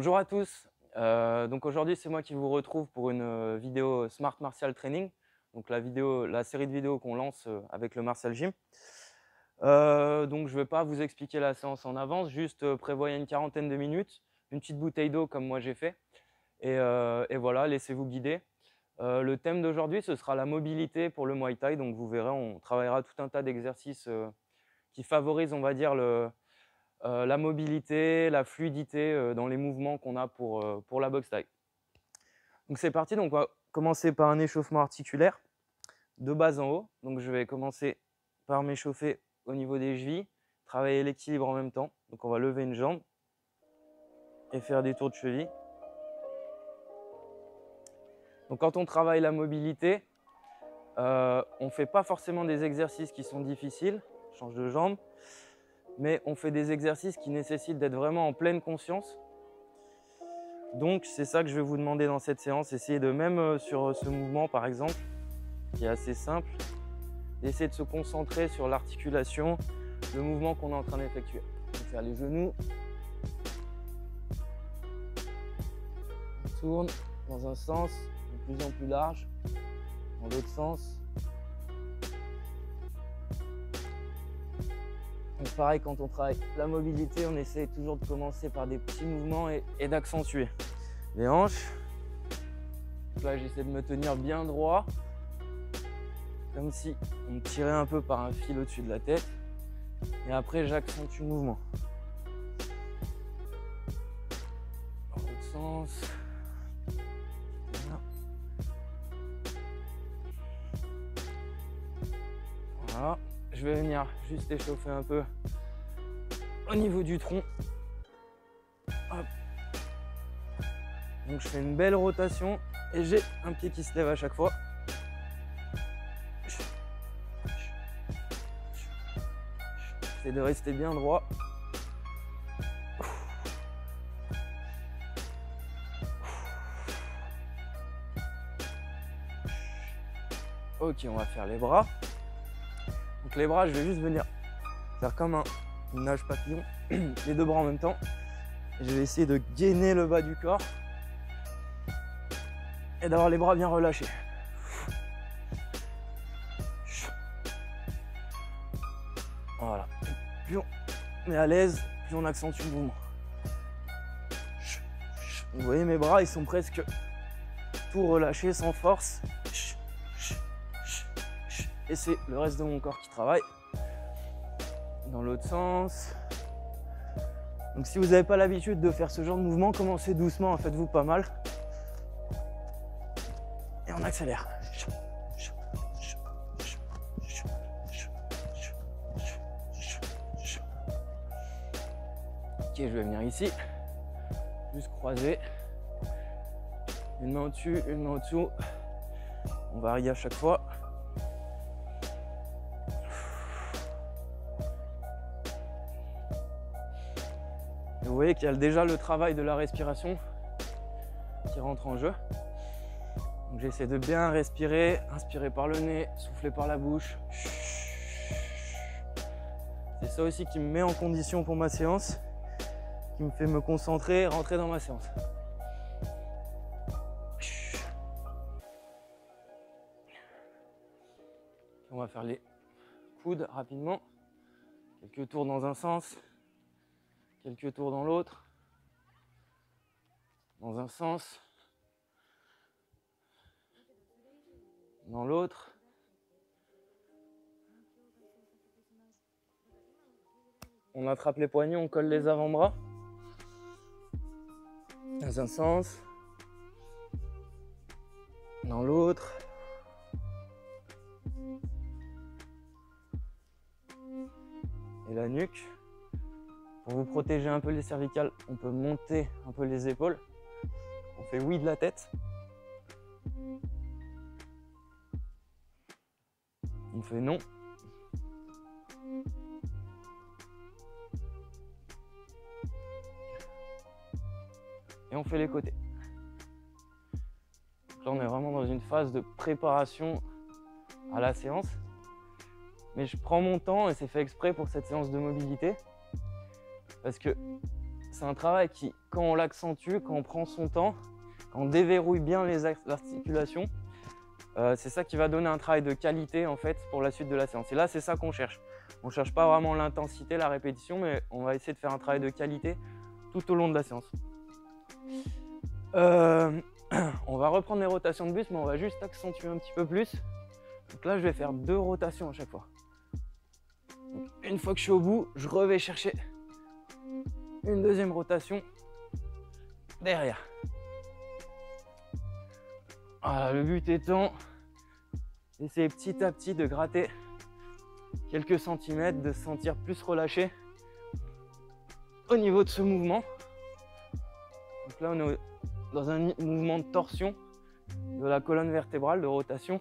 Bonjour à tous. Donc aujourd'hui, c'est moi qui vous retrouve pour une vidéo Smart Martial Training. Donc la série de vidéos qu'on lance avec le Martial Gym. Donc je ne vais pas vous expliquer la séance en avance, juste prévoyez une quarantaine de minutes, une petite bouteille d'eau comme moi j'ai fait. Et voilà, laissez-vous guider. Le thème d'aujourd'hui, ce sera la mobilité pour le Muay Thai. Donc vous verrez, on travaillera tout un tas d'exercices qui favorisent, on va dire, la mobilité, la fluidité dans les mouvements qu'on a pour la boxe thaï. Donc c'est parti, donc on va commencer par un échauffement articulaire de bas en haut. Donc je vais commencer par m'échauffer au niveau des chevilles, travailler l'équilibre en même temps. Donc on va lever une jambe et faire des tours de cheville. Donc quand on travaille la mobilité, on ne fait pas forcément des exercices qui sont difficiles, change de jambe, mais on fait des exercices qui nécessitent d'être vraiment en pleine conscience. Donc c'est ça que je vais vous demander dans cette séance, essayez de même sur ce mouvement par exemple, qui est assez simple, d'essayer de se concentrer sur l'articulation, le mouvement qu'on est en train d'effectuer. On va faire les genoux, on tourne dans un sens de plus en plus large, dans l'autre sens. Donc pareil, quand on travaille la mobilité, on essaie toujours de commencer par des petits mouvements et d'accentuer. Les hanches. Donc là, j'essaie de me tenir bien droit, comme si on me tirait un peu par un fil au-dessus de la tête. Et après, j'accentue le mouvement. Dans l'autre sens. Voilà. Je vais venir juste échauffer un peu au niveau du tronc. Hop. Donc je fais une belle rotation et j'ai un pied qui se lève à chaque fois. J'essaie de rester bien droit. Ok, on va faire les bras. Donc les bras, je vais juste venir faire comme une nage papillon, les deux bras en même temps. Et je vais essayer de gainer le bas du corps et d'avoir les bras bien relâchés. Voilà. Plus on est à l'aise, plus on accentue le mouvement. Vous voyez, mes bras, ils sont presque tout relâchés, sans force. Et c'est le reste de mon corps qui travaille. Dans l'autre sens. Donc si vous n'avez pas l'habitude de faire ce genre de mouvement, commencez doucement, faites-vous pas mal. Et on accélère. Ok, je vais venir ici. Juste croiser. Une main au-dessus, une main au-dessous. On varie à chaque fois. Et vous voyez qu'il y a déjà le travail de la respiration qui rentre en jeu. Donc j'essaie de bien respirer, inspirer par le nez, souffler par la bouche. C'est ça aussi qui me met en condition pour ma séance, qui me fait me concentrer et rentrer dans ma séance. On va faire les coudes rapidement. Quelques tours dans un sens, quelques tours dans l'autre. Dans un sens, dans l'autre. On attrape les poignets, on colle les avant-bras. Dans un sens, dans l'autre. Et la nuque. Pour vous protéger un peu les cervicales, on peut monter un peu les épaules. On fait oui de la tête. On fait non. Et on fait les côtés. Donc là, on est vraiment dans une phase de préparation à la séance. Mais je prends mon temps et c'est fait exprès pour cette séance de mobilité. Parce que c'est un travail qui, quand on l'accentue, quand on prend son temps, quand on déverrouille bien les articulations, c'est ça qui va donner un travail de qualité en fait pour la suite de la séance. Et là, c'est ça qu'on cherche. On ne cherche pas vraiment l'intensité, la répétition, mais on va essayer de faire un travail de qualité tout au long de la séance. On va reprendre les rotations de buste, mais on va juste accentuer un petit peu plus. Donc là, je vais faire 2 rotations à chaque fois. Donc, une fois que je suis au bout, je vais chercher une deuxième rotation derrière. Voilà, le but étant d'essayer petit à petit de gratter quelques centimètres, de se sentir plus relâché au niveau de ce mouvement. Donc là, on est dans un mouvement de torsion de la colonne vertébrale, de rotation.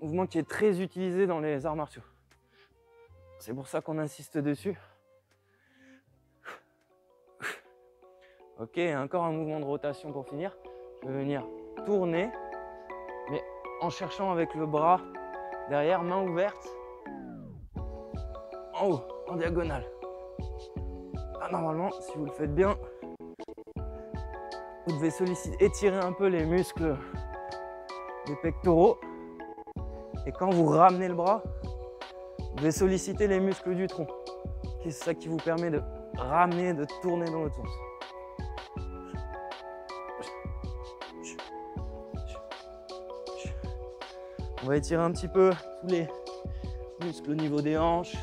Mouvement qui est très utilisé dans les arts martiaux. C'est pour ça qu'on insiste dessus. Ok, encore un mouvement de rotation pour finir. Je vais venir tourner, mais en cherchant avec le bras derrière, main ouverte, en haut, en diagonale. Là, normalement, si vous le faites bien, vous devez étirer un peu les muscles des pectoraux. Et quand vous ramenez le bras, vous devez solliciter les muscles du tronc. C'est ça qui vous permet de ramener, de tourner dans l'autre sens. On va étirer un petit peu tous les muscles au niveau des hanches,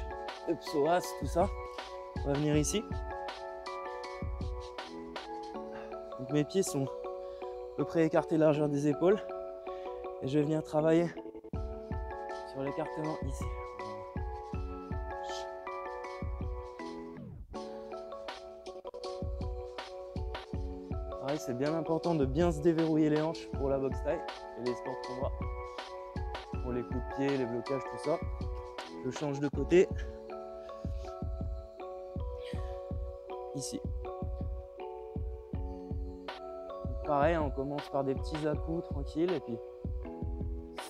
le psoas, tout ça. On va venir ici. Donc mes pieds sont à peu près écartés largeur des épaules. Et je vais venir travailler sur l'écartement ici. Pareil, c'est bien important de bien se déverrouiller les hanches pour la boxe thaï et les sports de combat. Pour les coups de pied, les blocages, tout ça. Je change de côté. Ici. Donc pareil, on commence par des petits à-coups tranquilles et puis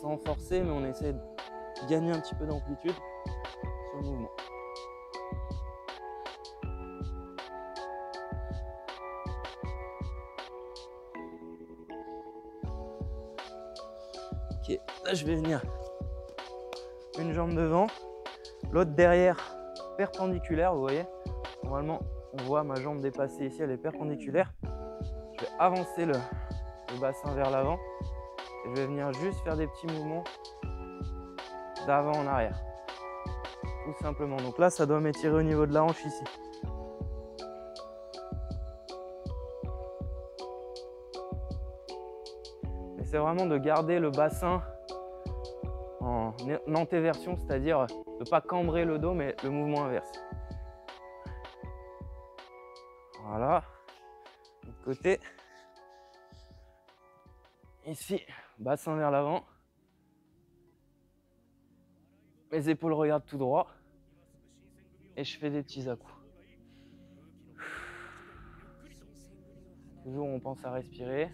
sans forcer, mais on essaie de gagner un petit peu d'amplitude sur le mouvement. Ok, là je vais venir une jambe devant, l'autre derrière, perpendiculaire, vous voyez. Normalement, on voit ma jambe dépasser ici, elle est perpendiculaire. Je vais avancer le bassin vers l'avant et je vais venir juste faire des petits mouvements d'avant en arrière. Tout simplement. Donc là, ça doit m'étirer au niveau de la hanche ici. Et c'est vraiment de garder le bassin en antéversion, c'est-à-dire de ne pas cambrer le dos, mais le mouvement inverse. Voilà. De l'autre côté. Ici, bassin vers l'avant. Mes épaules regardent tout droit. Et je fais des petits à-coups. Toujours, on pense à respirer.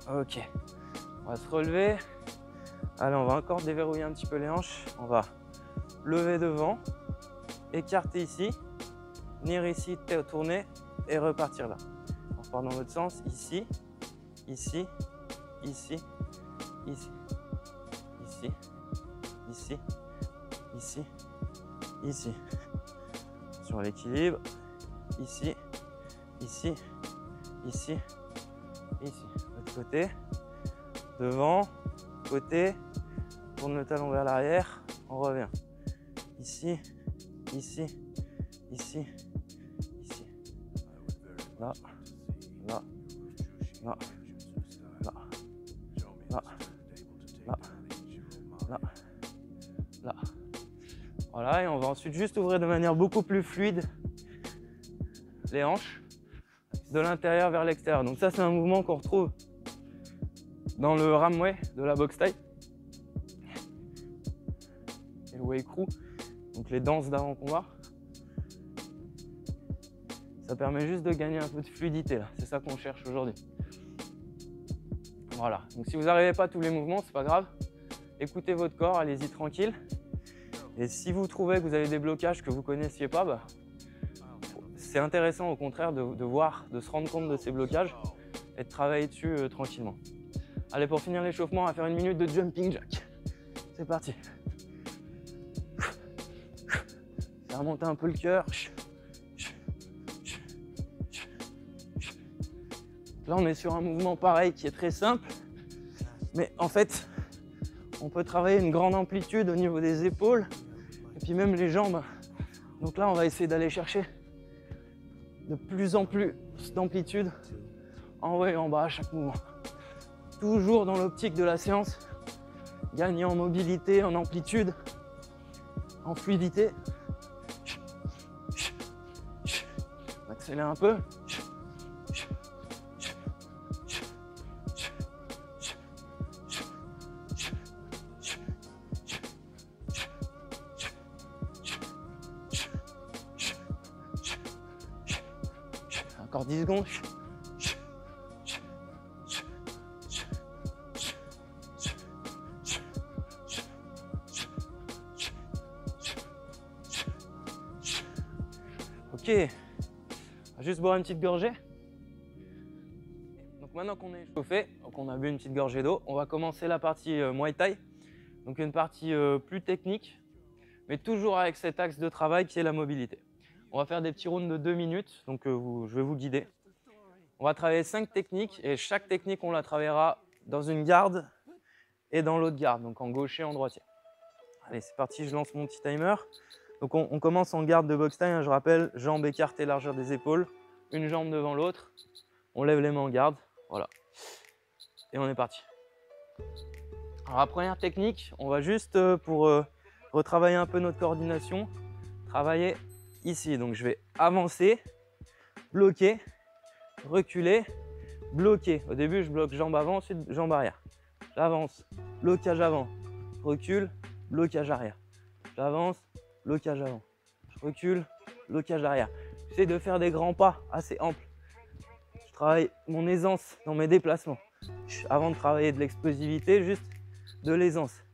Ok, on va se relever. Allez, on va encore déverrouiller un petit peu les hanches. On va lever devant, écarter ici, venir ici, tourner et repartir là. On repart dans l'autre sens, ici, ici, ici, ici, ici, ici, ici, ici. Sur l'équilibre, ici, ici, ici, ici. L'autre côté, devant, côté, tourne le talon vers l'arrière, on revient. Ici, ici, ici, ici. Là, là, là, là, là, là, là, là. Voilà, et on va ensuite juste ouvrir de manière beaucoup plus fluide les hanches de l'intérieur vers l'extérieur. Donc ça, c'est un mouvement qu'on retrouve dans le Ramway de la boxe thaï et le Wei Kru, donc les danses d'avant-combat. Ça permet juste de gagner un peu de fluidité là, c'est ça qu'on cherche aujourd'hui. Voilà. Donc si vous n'arrivez pas à tous les mouvements, c'est pas grave. Écoutez votre corps, allez-y tranquille. Et si vous trouvez que vous avez des blocages que vous ne connaissiez pas, bah, c'est intéressant au contraire de voir, de se rendre compte de ces blocages et de travailler dessus tranquillement. Allez, pour finir l'échauffement, on va faire 1 minute de jumping jack. C'est parti. Ça remonte un peu le cœur. Là, on est sur un mouvement pareil qui est très simple, mais en fait, on peut travailler une grande amplitude au niveau des épaules et puis même les jambes. Donc là, on va essayer d'aller chercher de plus en plus d'amplitude en haut et en bas à chaque mouvement. Toujours dans l'optique de la séance, gagner en mobilité, en amplitude, en fluidité. On accélère un peu. Encore 10 secondes. Ok, on va juste boire une petite gorgée. Donc maintenant qu'on est chauffé, qu'on a bu une petite gorgée d'eau, on va commencer la partie Muay Thai. Donc une partie plus technique, mais toujours avec cet axe de travail qui est la mobilité. On va faire des petits rounds de 2 minutes, donc je vais vous guider. On va travailler 5 techniques et chaque technique on la travaillera dans une garde et dans l'autre garde, donc en gaucher et en droitier. Allez, c'est parti, je lance mon petit timer. Donc on commence en garde de boxe taille, hein, je rappelle, jambes écartées, largeur des épaules, une jambe devant l'autre, on lève les mains en garde, voilà. Et on est parti. Alors la première technique, on va juste pour retravailler un peu notre coordination, travailler ici. Donc je vais avancer, bloquer, reculer, bloquer. Au début, je bloque jambe avant, ensuite jambe arrière. J'avance, blocage avant, je recule, blocage arrière. J'avance, blocage avant, je recule, blocage arrière. J'essaie de faire des grands pas assez amples. Je travaille mon aisance dans mes déplacements. Avant de travailler de l'explosivité, juste de l'aisance.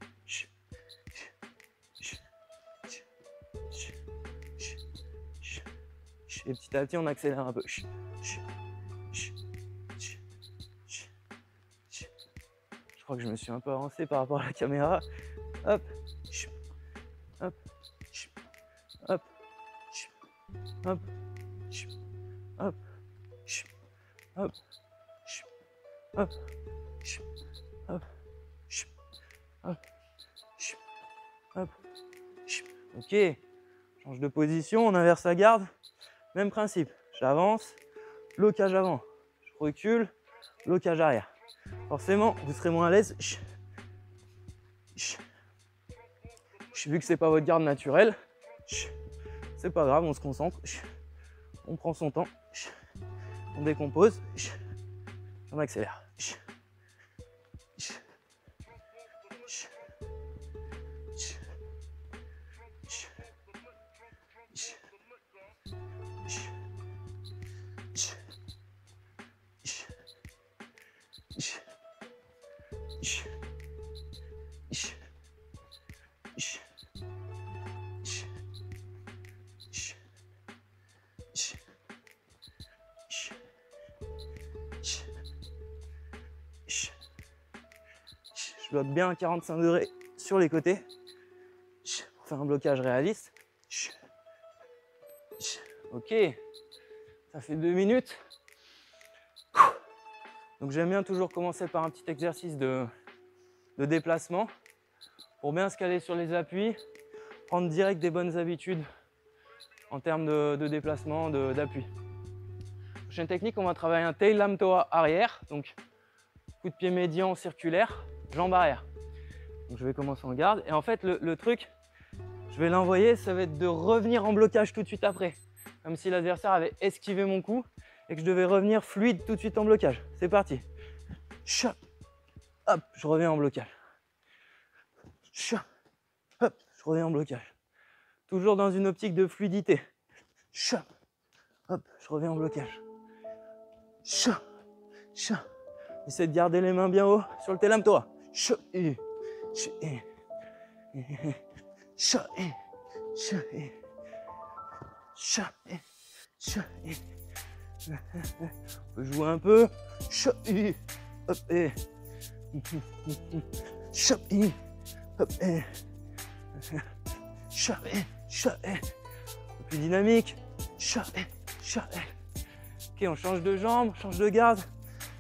Et petit à petit, on accélère un peu. Je crois que je me suis un peu avancé par rapport à la caméra. Hop, hop, hop, hop, hop, hop, hop, hop, hop, hop. Ok, change de position, on inverse la garde. Même principe, j'avance, blocage avant, je recule, blocage arrière. Forcément, vous serez moins à l'aise. Vu que c'est pas votre garde naturelle, c'est pas grave, on se concentre, on prend son temps, on décompose, on accélère. Je bloque bien à 45 degrés sur les côtés pour faire un blocage réaliste. Ok, ça fait 2 minutes. Donc j'aime bien toujours commencer par un petit exercice de déplacement pour bien se caler sur les appuis, prendre direct des bonnes habitudes en termes de déplacement, d'appui. Prochaine technique, on va travailler un tail lam toa arrière, donc coup de pied médian circulaire, jambe arrière. Donc je vais commencer en garde et en fait le truc, je vais l'envoyer, ça va être de revenir en blocage tout de suite après, comme si l'adversaire avait esquivé mon coup et que je devais revenir fluide tout de suite en blocage. C'est parti. Chop. Hop, je reviens en blocage. Chop. Hop, je reviens en blocage. Toujours dans une optique de fluidité. Chop. Hop, je reviens en blocage. Chop. Chop. Essaie de garder les mains bien haut sur le télam-toi. On peut jouer un peu. Hop et hop et plus dynamique. Ok, on change de jambe, change de garde.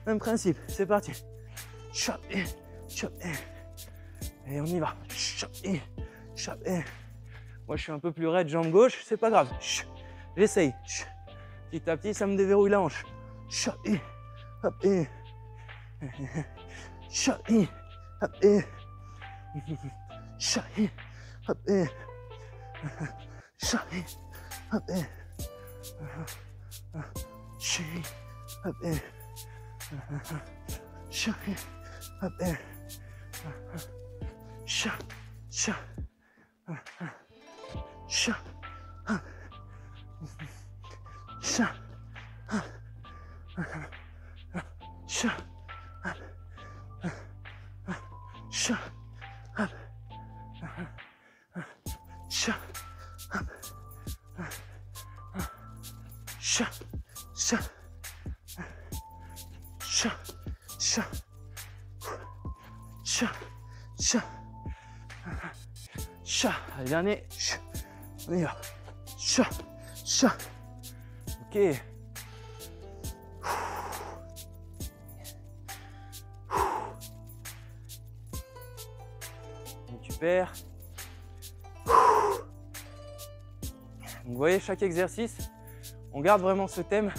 Même principe, c'est parti. Et on y va. Moi, je suis un peu plus raide, jambe gauche, c'est pas grave. J'essaye. Petit à petit, ça me déverrouille la hanche. Hop et hop et hop et hop et hop et Allez, dernier. On y va. Ok. Donc tu perds. Donc vous voyez, chaque exercice, on garde vraiment ce thème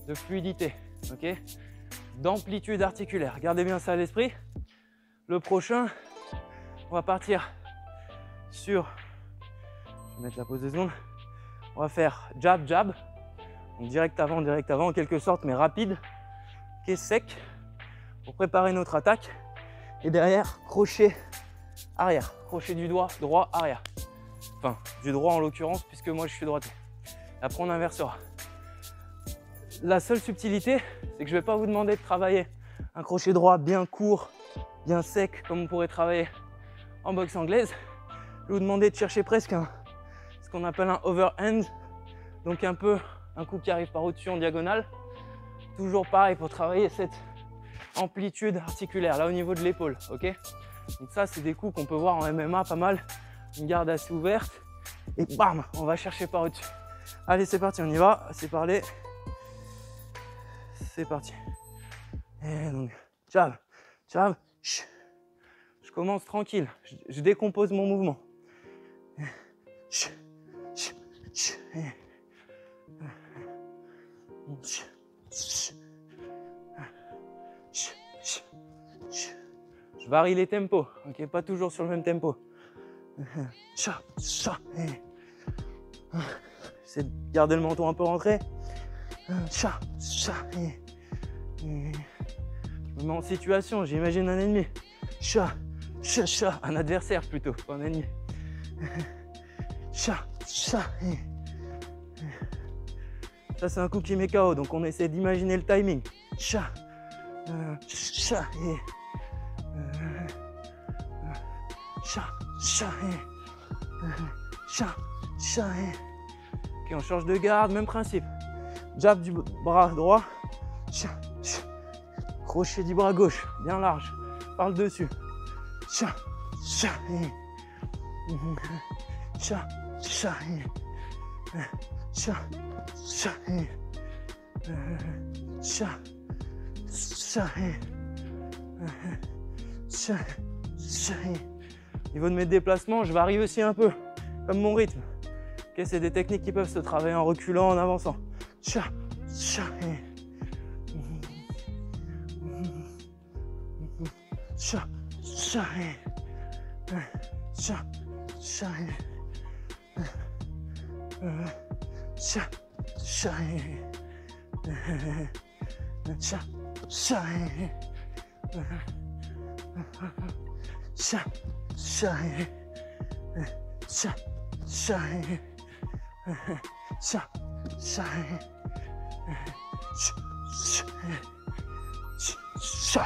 de fluidité, ok, d'amplitude articulaire. Gardez bien ça à l'esprit. Le prochain, on va partir sur, je vais mettre la pause 2 secondes, on va faire jab, jab, donc direct avant en quelque sorte, mais rapide, ok, sec, pour préparer notre attaque. Et derrière, crochet arrière, crochet du doigt droit arrière. Enfin, du droit en l'occurrence, puisque moi je suis droitier. Après, on inversera. La seule subtilité, c'est que je ne vais pas vous demander de travailler un crochet droit bien court, bien sec, comme on pourrait travailler en boxe anglaise. Je vais vous demander de chercher presque ce qu'on appelle un overhand, donc un peu un coup qui arrive par au-dessus en diagonale. Toujours pareil pour travailler cette amplitude articulaire, là au niveau de l'épaule, ok. Donc ça, c'est des coups qu'on peut voir en MMA pas mal. Une garde assez ouverte et bam, on va chercher par au-dessus. Allez, c'est parti, on y va, c'est parlé. C'est parti. Et donc, jab, jab. Je commence tranquille, je décompose mon mouvement. Je varie les tempos, ok, pas toujours sur le même tempo. J'essaie de garder le menton un peu rentré. Je me mets en situation, j'imagine un ennemi. Un adversaire plutôt, pas un ennemi. Ça c'est un coup qui met KO, donc on essaie d'imaginer le timing. Ok, on change de garde, même principe. Jab du bras droit. Crochet du bras gauche, bien large, par le dessus. Niveau de mes déplacements, je varie aussi un peu, comme mon rythme. Okay, c'est des techniques qui peuvent se travailler en reculant, en avançant.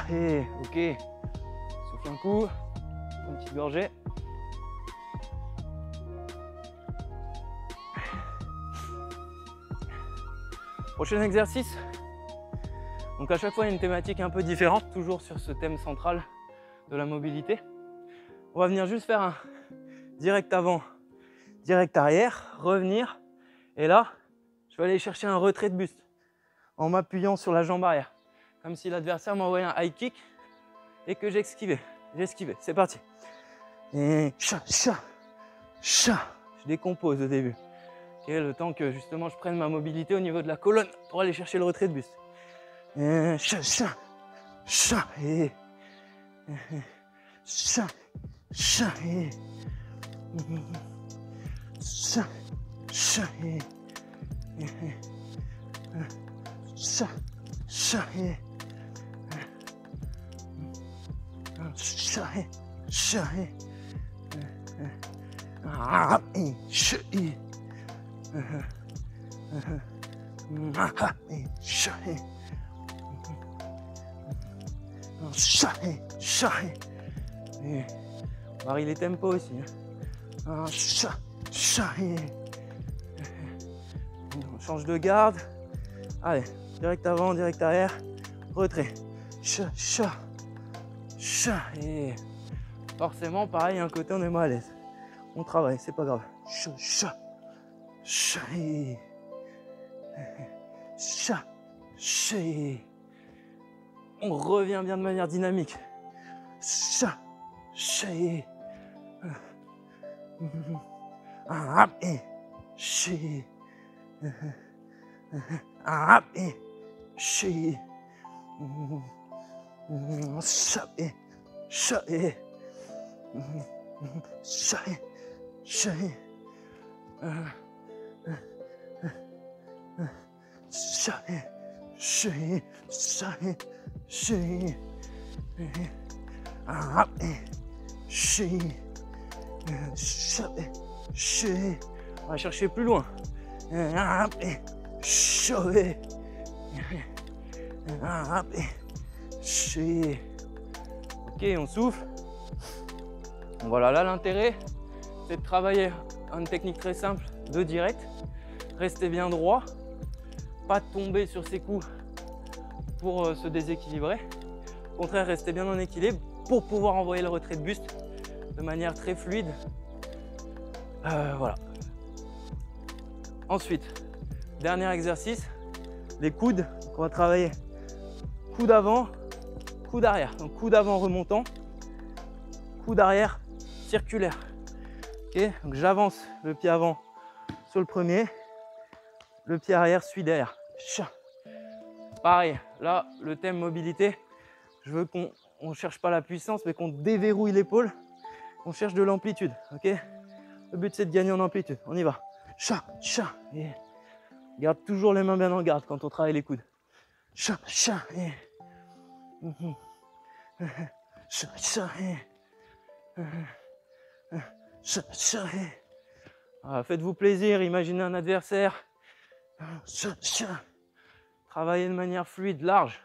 Et ok. Souffle un coup. Une petite gorgée. Prochain exercice. Donc à chaque fois, il y a une thématique un peu différente, toujours sur ce thème central de la mobilité. On va venir juste faire un direct avant, direct arrière, revenir. Et là, je vais aller chercher un retrait de buste en m'appuyant sur la jambe arrière. Comme si l'adversaire m'envoyait un high kick et que j'esquivais. J'esquivais. C'est parti. Et cha. Je décompose au début. Okay, le temps que justement je prenne ma mobilité au niveau de la colonne pour aller chercher le retrait de buste. Et cha. Et cha. Et cha. Et on varie les tempos aussi. On change de garde. Allez, direct avant, direct arrière, retrait. Et forcément, pareil, un côté on est moins à l'aise. On travaille, c'est pas grave. On revient bien de manière dynamique. On va chercher plus loin. Ok, on souffle. Voilà, là l'intérêt, c'est de travailler une technique très simple de direct. Rester bien droit, pas tomber sur ses coups pour se déséquilibrer. Au contraire, rester bien en équilibre pour pouvoir envoyer le retrait de buste de manière très fluide. Voilà. Ensuite, dernier exercice, les coudes. Donc on va travailler coude avant, coude arrière. Donc coude avant remontant, coude arrière circulaire. Ok, donc j'avance le pied avant sur le premier, le pied arrière suit derrière. Pareil, là le thème mobilité, je veux qu'on ne cherche pas la puissance, mais qu'on déverrouille l'épaule, qu'on cherche de l'amplitude. Ok, le but c'est de gagner en amplitude. On y va. Et garde toujours les mains bien en garde quand on travaille les coudes. Et faites-vous plaisir, imaginez un adversaire. Travaillez de manière fluide, large.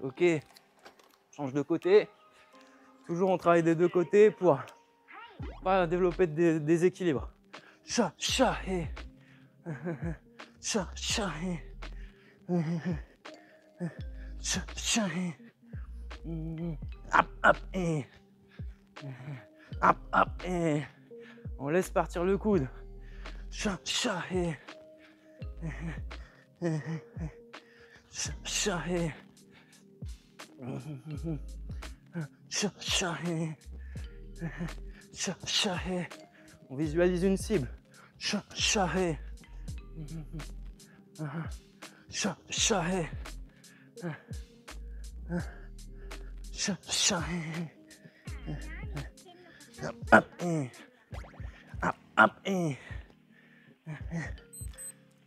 Ok, change de côté. Toujours on travaille des deux côtés pour pas développer de déséquilibre. On laisse partir le coude. On visualise une cible.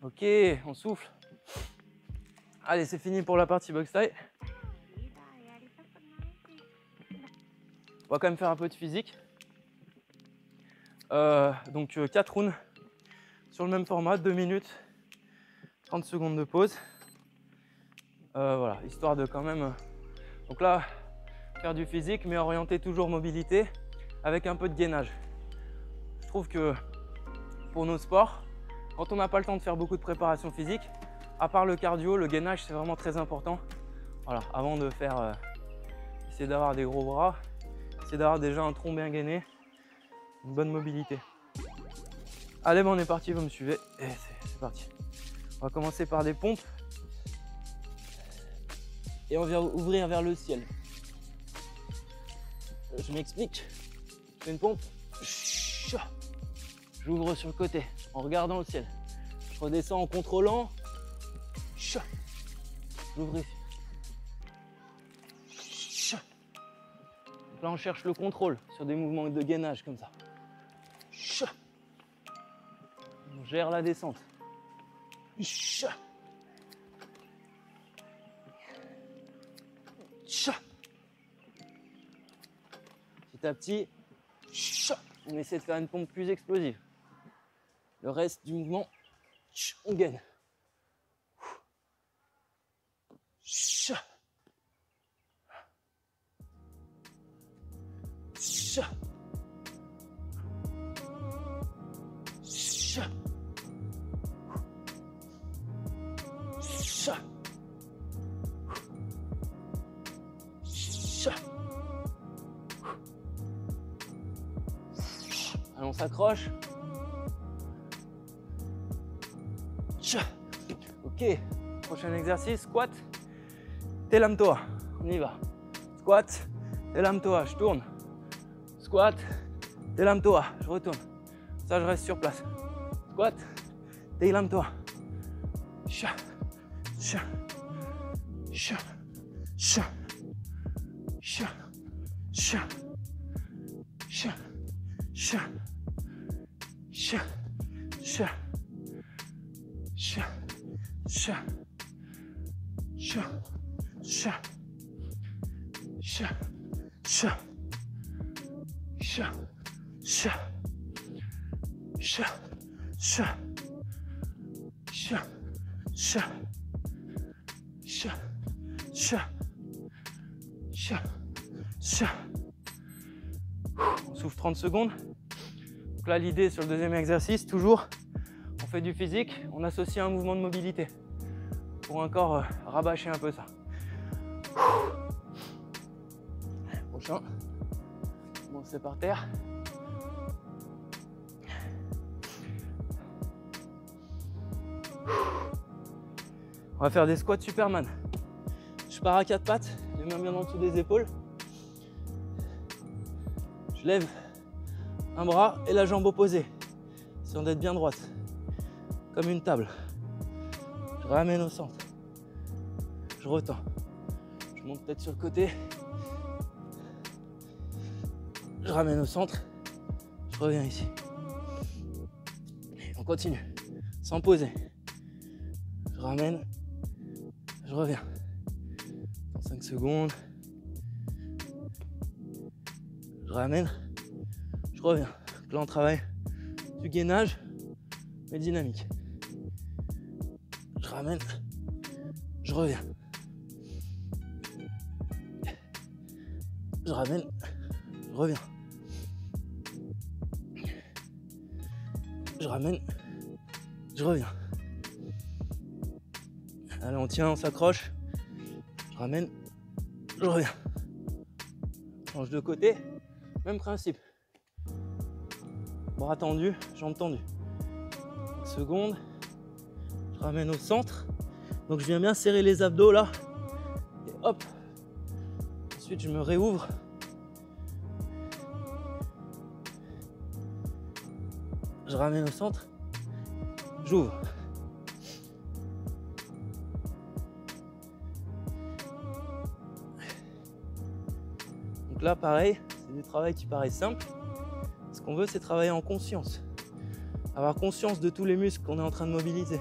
Ok, on souffle. Allez, c'est fini pour la partie box taille. On va quand même faire un peu de physique. Donc 4 rounds sur le même format, 2 minutes, 30 secondes de pause. Voilà, histoire de quand même... Donc là, faire du physique, mais orienter toujours mobilité avec un peu de gainage. Je trouve que pour nos sports, quand on n'a pas le temps de faire beaucoup de préparation physique, à part le cardio, le gainage, c'est vraiment très important. Voilà, avant de faire... essayer d'avoir des gros bras, essayer d'avoir déjà un tronc bien gainé, une bonne mobilité. Allez, bon, on est parti, vous me suivez. Et c'est parti. On va commencer par des pompes. Et on vient ouvrir vers le ciel. Je m'explique. Je fais une pompe. J'ouvre sur le côté en regardant le ciel. Je redescends en contrôlant. J'ouvre ici. Donc là, on cherche le contrôle sur des mouvements de gainage comme ça. On gère la descente. Petit à petit, on essaie de faire une pompe plus explosive. Le reste du mouvement, on gaine. Allez, on s'accroche. Ok, prochain exercice, squat, telam-toa. On y va. Squat, telam-toa, je tourne. Squat, telam-toa, je retourne. Ça, je reste sur place. Squat, telam-toa. On souffle 30 secondes. Donc là, l'idée sur le deuxième exercice, toujours, on fait du physique, on associe un mouvement de mobilité pour encore rabâcher un peu ça. Prochain. Bon, c'est par terre. On va faire des squats Superman. Je pars à 4 pattes, les mains bien en dessous des épaules. Je lève un bras et la jambe opposée, essayant d'être bien droite, comme une table. Je ramène au centre. Je retends. Je monte peut-être sur le côté. Je ramène au centre. Je reviens ici. On continue, sans poser. Je ramène. Je reviens. Dans 5 secondes. Je ramène. Je reviens. Donc là, on travaille du gainage, mais dynamique. Je ramène. Je reviens. Je ramène. Je reviens. Je ramène. Je reviens. Allez, on tient, on s'accroche. Je ramène. Je reviens. Change de côté. Même principe. Bras tendus, jambes tendues. 5 secondes. Je ramène au centre. Donc je viens bien serrer les abdos là. Et hop. Ensuite je me réouvre. Je ramène au centre. J'ouvre. Donc là pareil, c'est du travail qui paraît simple. Ce qu'on veut, c'est travailler en conscience. Avoir conscience de tous les muscles qu'on est en train de mobiliser.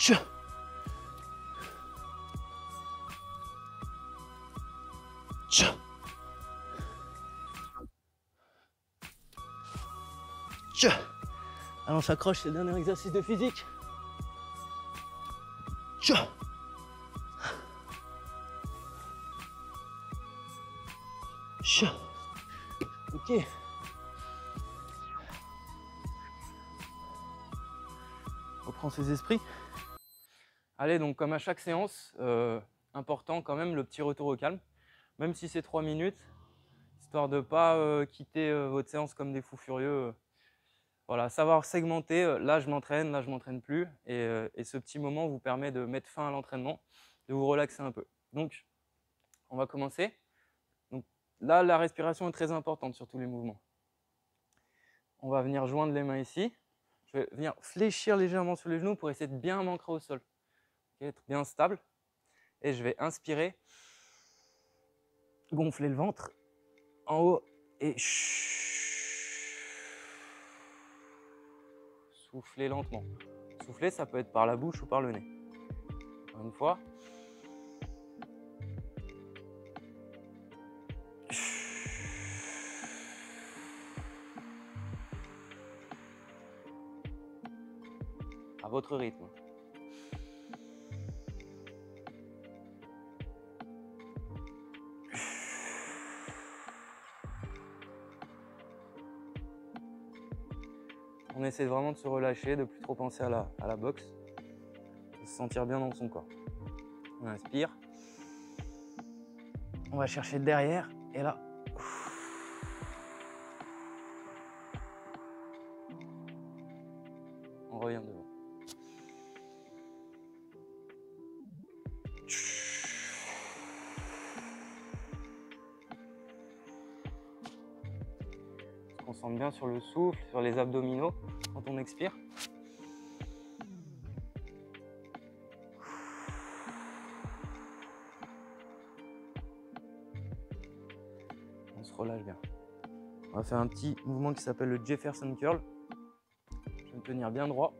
Tcha. Tcha. Tcha. Allez, on s'accroche, c'est le dernier exercice de physique. Tcha. Tcha. Ok. Reprends ses esprits. Allez, donc comme à chaque séance, important quand même le petit retour au calme, même si c'est 3 minutes, histoire de ne pas quitter votre séance comme des fous furieux. Voilà, savoir segmenter, là je m'entraîne plus, et ce petit moment vous permet de mettre fin à l'entraînement, de vous relaxer un peu. Donc, on va commencer. Donc, là, la respiration est très importante sur tous les mouvements. On va venir joindre les mains ici. Je vais venir fléchir légèrement sur les genoux pour essayer de bien m'ancrer au sol. Okay, être bien stable. Et je vais inspirer, gonfler le ventre en haut et souffler lentement. Souffler, ça peut être par la bouche ou par le nez. Encore une fois. À votre rythme. On essaie vraiment de se relâcher, de ne plus trop penser à la boxe, de se sentir bien dans son corps. On inspire. On va chercher derrière et là. On revient devant. On se concentre bien sur le souffle, sur les abdominaux quand on expire. On se relâche bien. On va faire un petit mouvement qui s'appelle le Jefferson Curl. Je vais me tenir bien droit.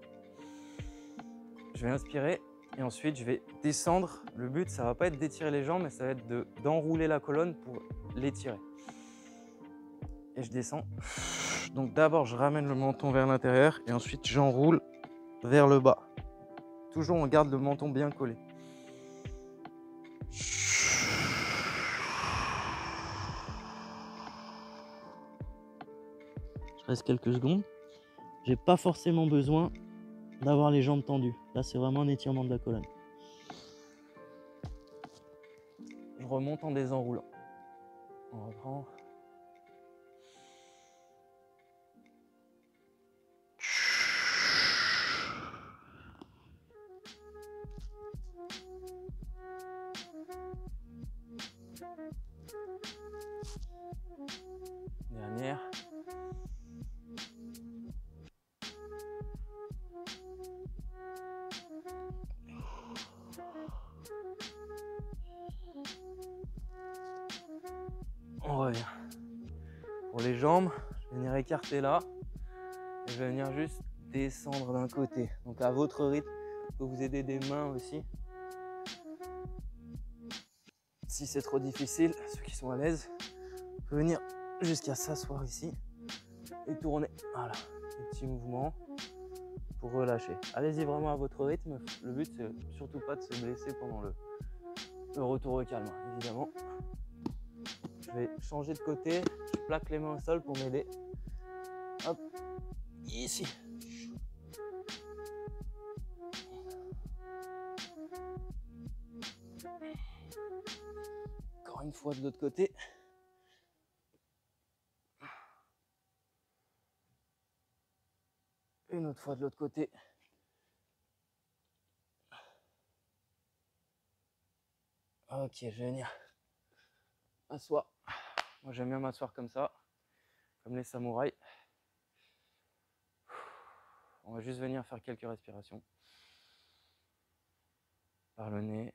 Je vais inspirer et ensuite je vais descendre. Le but, ça ne va pas être d'étirer les jambes, mais ça va être d'enrouler la colonne pour l'étirer. Et je descends. Donc d'abord, je ramène le menton vers l'intérieur et ensuite j'enroule vers le bas. Toujours, on garde le menton bien collé. Je reste quelques secondes. J'ai pas forcément besoin d'avoir les jambes tendues. Là, c'est vraiment un étirement de la colonne. Je remonte en désenroulant. On reprend. Dernière. On revient. Pour les jambes, je vais venir écarter là. Et je vais venir juste descendre d'un côté. Donc à votre rythme, je peux vous aider des mains aussi. Si c'est trop difficile, ceux qui sont à l'aise, on peut venir jusqu'à s'asseoir ici et tourner. Voilà, des petits mouvements pour relâcher. Allez-y vraiment à votre rythme. Le but, c'est surtout pas de se blesser pendant le retour au calme, évidemment. Je vais changer de côté. Je plaque les mains au sol pour m'aider. Hop, ici. Encore une fois de l'autre côté. Une autre fois de l'autre côté. Ok, je vais venir m'asseoir. Moi, j'aime bien m'asseoir comme ça, comme les samouraïs. On va juste venir faire quelques respirations. Par le nez.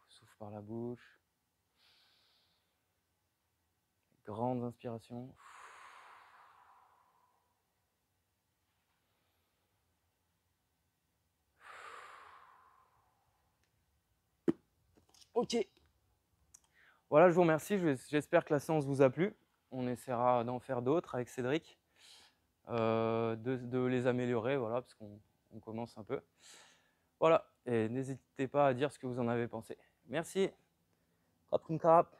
Souffle par la bouche. Grande inspiration. Ok. Voilà, je vous remercie. J'espère que la séance vous a plu. On essaiera d'en faire d'autres avec Cédric, de les améliorer, voilà, parce qu'on commence un peu. Voilà, et n'hésitez pas à dire ce que vous en avez pensé. Merci. Krap, krap.